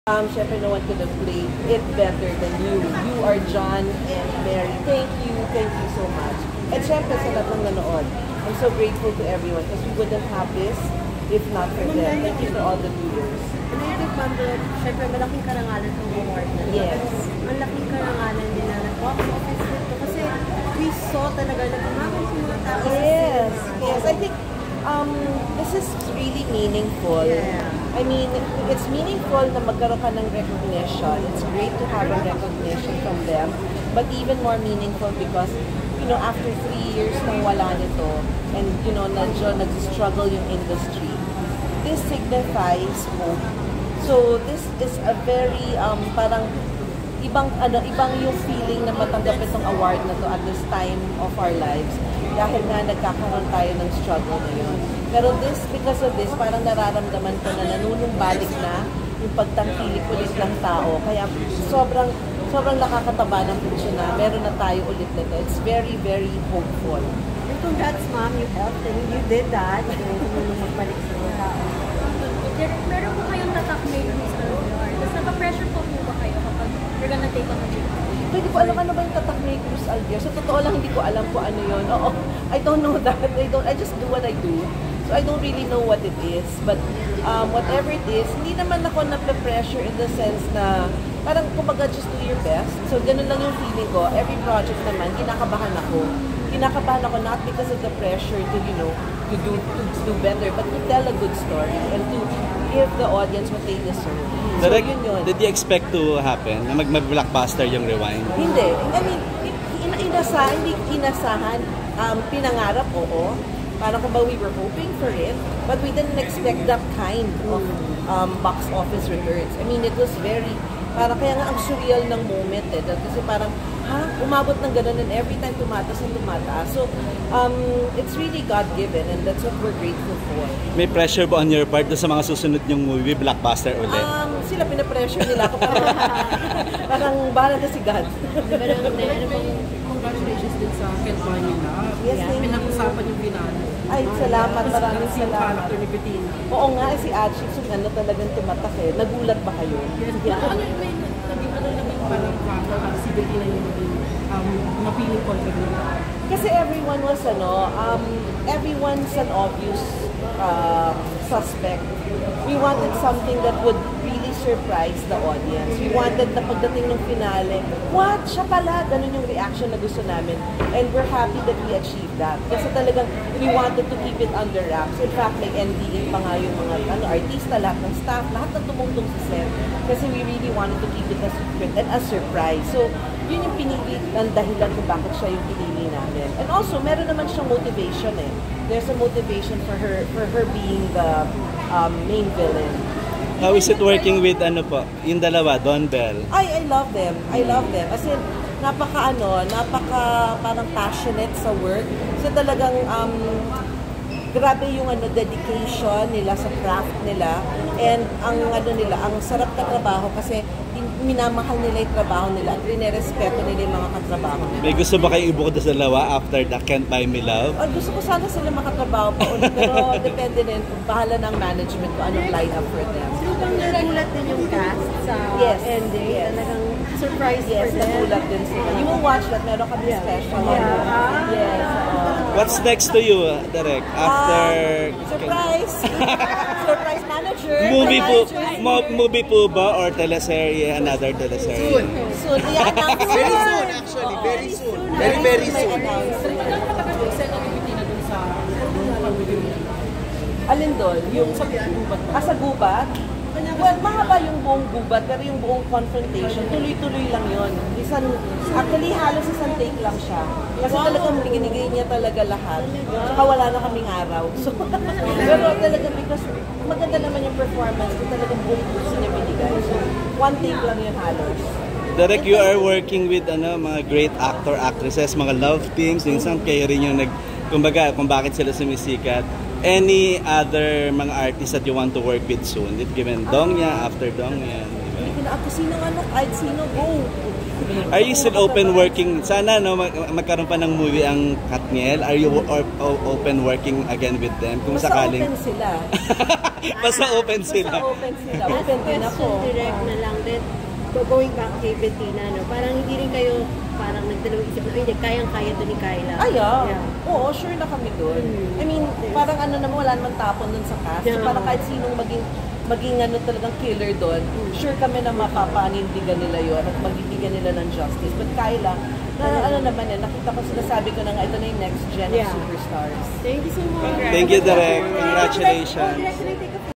Syempre, no one could have played it better than you. You are John and Mary. Thank you so much. And syempre, sa lahat ng nanood, I'm so grateful to everyone because we wouldn't have this if not for them. Thank you to all the viewers. And I remember, syempre, malaking karangalan ng award na. Yes. Malaking karangalan din na nag-box office dito kasi we saw talaga na gumagal sa mga tao. Yes, yes. I think this is really meaningful. Yeah. I mean, it's meaningful na magkaroon ka ng recognition. It's great to have a recognition from them. But even more meaningful because, you know, after 3 years nang wala nito, and, you know, nag-struggle yung industry, this signifies hope. So, this is a very, parang, ibang yung feeling na matanggap itong award na to at this time of our lives. Dahil nga nagkakaroon tayo ng struggle ngayon. Pero because of this, parang nararamdaman ko na nanunumbalik na yung pagtangkilik ulit ng tao. Kaya sobrang nakakataba ng puso na meron na tayo ulit nito. It's very, very hopeful. And congrats, ma'am, you helped and you did that. Nung magbalik sa mga tao. Meron po kayong tatak made Miss Alviar. Tapos napa-pressure po ba kayo kapag you're gonna take on a trip? Hindi ko alam ano ba yung tatak ni Cruz Alviar. Sa totoo lang, hindi ko alam kung ano yun. Oo, I don't know that. I just do what I do. So I don't really know what it is. But whatever it is, hindi naman ako na-pressure in the sense na parang kumbaga just do your best. So ganun lang yung feeling ko. Every project naman, kinakabahan ako. Kinakabahan ako not because of the pressure to, you know, to do better, but to tell a good story and to give the audience what they deserve. So yun yun. Did you expect to happen? Na mag-blockbuster yung Rewind? Hindi. I mean, hindi inasahan. Pinangarap, oo. Parang kung ba we were hoping for it, but we didn't expect that kind of box office returns. I mean, it was very, parang kaya nga ang surreal ng moment eh. Kasi parang, umabot ng ganun and every time tumataas and tumataas. So, it's really God-given and that's what we're grateful for. May pressure ba on your part sa mga susunod niyong movie, blockbuster ulit? Sila pinapressure nila ako. Parang bahala na si God. Congratulations din sa Can't Buy Me Love. Yes, thank you. Pinag-usapan yung finale. Ay, salamat. Maraming Yung salamat. character ni Bettina. Oo nga, si Achik, so talagang tumatak eh. Nagulat ba kayo? Yeah. Ano yung may naging parang si Bettina yung naging mapiling contract nila? Kasi everyone's an obvious suspect. We wanted something that would really surprise the audience. We wanted na pagdating ng finale, what? Siya pala? Ganun yung reaction na gusto namin. And we're happy that we achieved that. Kasi talagang we wanted to keep it under wraps. In fact, like NDA pa nga yung mga artista, lahat ng staff, lahat ng tumungtong sa set. Kasi we really wanted to keep it a secret and a surprise. So, yun yung pinili ng dahilan kung bakit siya yung pinili namin. And also, meron naman siyang motivation eh. There's a motivation for her being the main villain. How is it working with yung dalawa, Don Bell? I love them. I love them. As in, napaka parang passionate sa work. So talagang grabe yung dedication nila sa craft nila. And ang sarap na trabaho kasi minamahal nila yung trabaho nila at rinerespeto nila yung mga katrabaho nila. May gusto ba kayong ibukod sa dalawa after the Can't Buy Me Love? Gusto ko sana sila makatrabaho pa ulit, pero depende din kung bahala ng management kung anong line up for them. So bang nagulat din yung cast sa ending? Yes. Talagang surprise Yes, for them? nagulat din sila. You will watch that. Meron kami special. Yes. What's next to you, Derek? After... Surprise! Surprise manager! Movie po ba or teleserye? Another teleserye? Soon. I-announce Very soon, actually. Very soon. Very soon. Nag-excel na ni Bettina dun sa pag-video niya. Alin doon? Yung sa gubat. Sa gubat? Well, mahaba yung buong gubat, pero yung buong confrontation, tuloy-tuloy lang yun. Actually, halos isang take lang siya. Kasi talagang binigay niya talaga lahat. Saka wala na kaming araw. So, pero talaga, because maganda naman yung performance, talagang buong gusto niya binigay. So, one take lang yun halos. Derek, you are working with mga great actor, actresses, mga love teams. Minsan kayo rin yung kumbaga, kung bakit sila sumisikat. Any other mga artists that you want to work with soon? Given Dongya, after Dongya, Hindi na ako kahit sino, go! Are you still open working? Sana magkaroon pa ng movie ang Katniel. Are you open working again with them? Kung Basta sakaling... open sila. Basta open sila. Basta open sila. Last Open din ako. question direct na lang din. Going back kay Bettina, no? Parang hindi rin kayo parang nagdalawang isip na, hindi, kayang-kaya to ni Kyla. Yeah. Oo, sure na kami doon. I mean, parang ano naman, wala naman tapon doon sa cast. Yeah. Parang kahit sinong maging ano talagang killer doon, sure kami na mapapanindigan nila yon at magbibigyan nila ng justice. But Kyla, ano naman nakita ko, sinasabi ko na nga, ito na yung next gen of superstars. Thank you so much. Thank you, Direk. Congratulations. Congratulations.